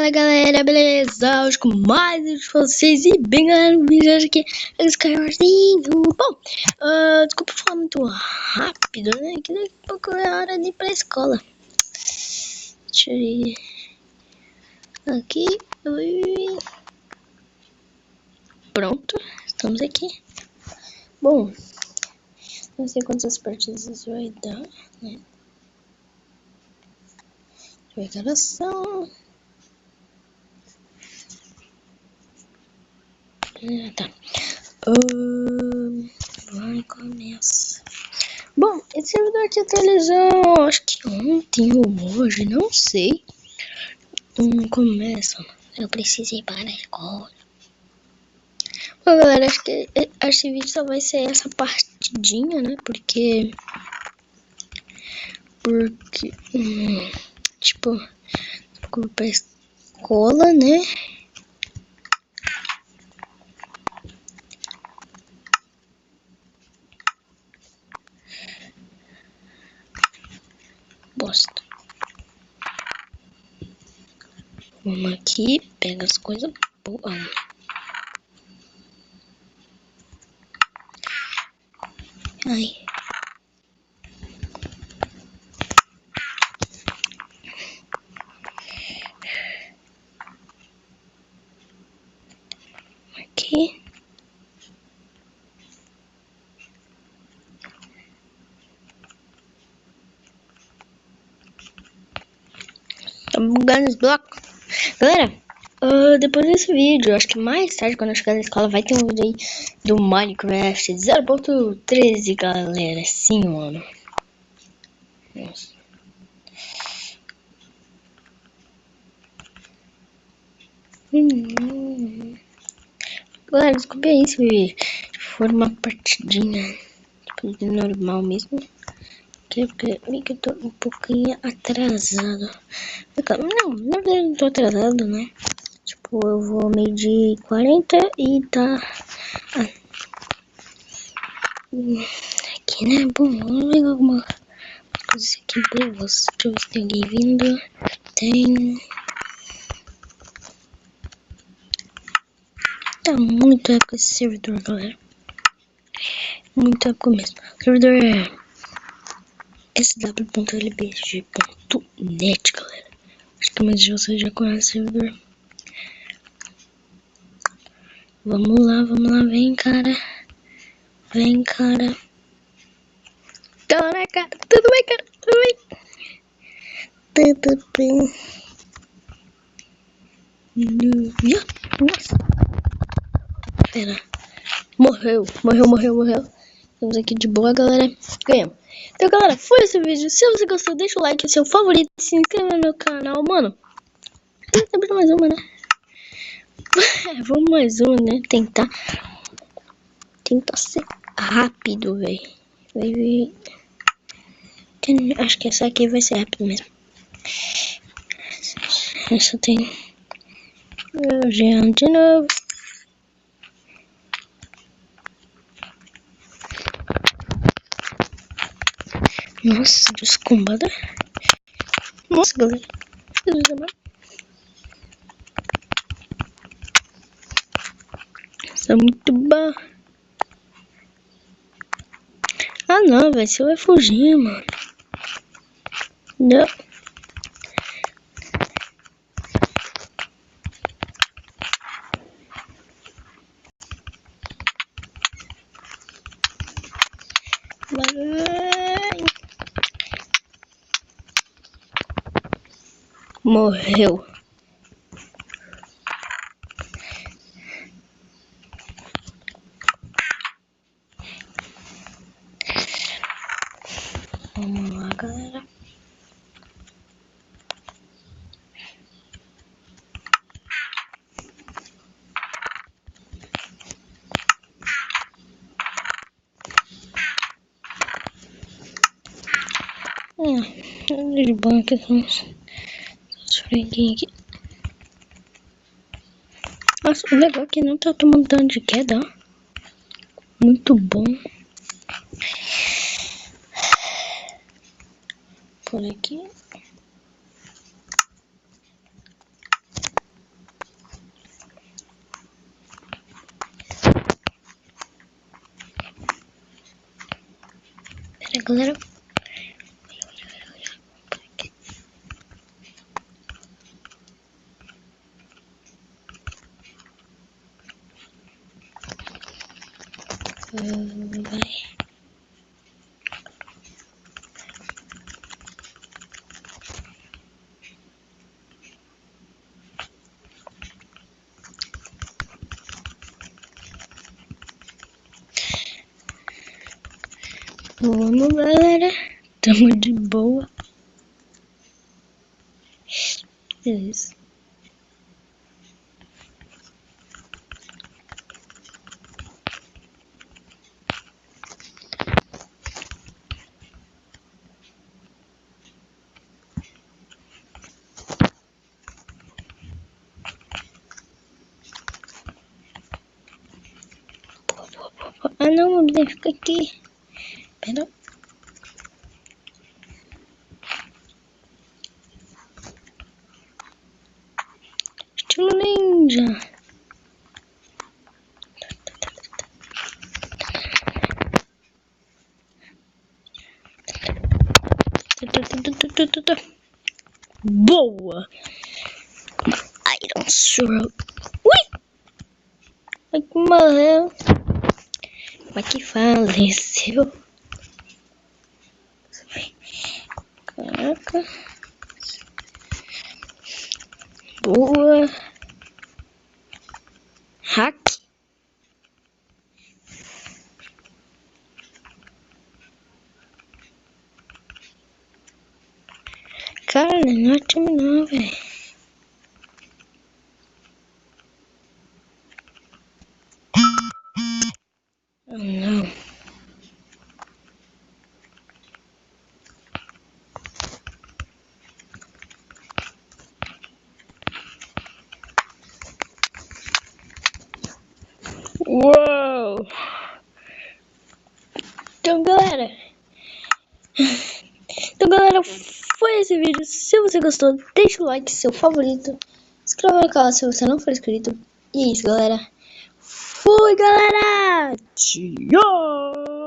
Fala galera, beleza? Hoje com mais um de vocês e bem galera, no vídeo hoje aqui é esse canalzinho. Bom, desculpa falar muito rápido, né? Que daqui a pouco é hora de ir pra escola. Deixa eu ir aqui. Pronto, estamos aqui. Bom, não sei quantas partidas isso vai dar, né? Deixa eu ver que horas são. Tá. Vai começar. Bom, esse servidor te atualizou, acho que ontem ou hoje, não sei. Começa. Eu preciso ir para a escola. Bom, galera, acho que esse vídeo só vai ser essa partidinha, né? Porque tipo, vou para a escola, né? Bosta. Vamos aqui, pega as coisas boas. Ai. Aqui. Tá bugando os blocos. Galera, depois desse vídeo, acho que mais tarde, quando eu chegar na escola, vai ter um vídeo aí do Minecraft 0.13, galera. Sim, mano. Nossa. Galera, desculpa aí se for uma partidinha tipo, de normal mesmo. Porque eu tô um pouquinho atrasado. Não, na verdade não tô atrasado, né? Tipo, eu vou medir 40 e tá aqui, né? Bom, vamos ver alguma coisa aqui boa. Deixa eu ver se tem alguém vindo. Tem. Tá muito época esse servidor, galera. Muito época mesmo. O servidor é sw.lbg.net, galera. Acho que muitos de vocês já conhecem o servidor. Vamos lá, vem, cara. Vem, cara. Tá, né, cara? Tudo bem, cara? Tudo bem? Tudo bem. Nossa. Pera. Morreu. Estamos aqui de boa, galera. Ganhamos. Então, galera, foi esse vídeo. Se você gostou, deixa o like, seu favorito. Se inscreva no meu canal, mano. Vamos mais uma, né? Vamos mais uma, né? Tentar ser rápido, velho. Acho que essa aqui vai ser rápido mesmo. Essa tem. Jean de novo. Nossa, descombada. Nossa, galera. Isso é muito bom. Ah, não, velho. Você vai fugir, mano. Não. Morreu. Vamos lá, galera. De banco aqui com os franguinhos aqui. Nossa, o legal é que não tá tomando dano de queda, ó. Muito bom. Por aqui. Pera, galera. Vai. Vamos, galera. Tamo de boa. Beleza. Ah, não, não fica aqui. Pera. Estilo ninja. Boa. Iron Sword. Ui! Vai que morreu. Vai que faleceu. Caraca. Boa. Hack. Cara, não é time não, velho. Oh, não. Uou! Então, galera, foi esse vídeo. Se você gostou, deixa o like, seu favorito. Se inscreva no canal se você não for inscrito. E é isso, galera. Fui, galera! Tchau!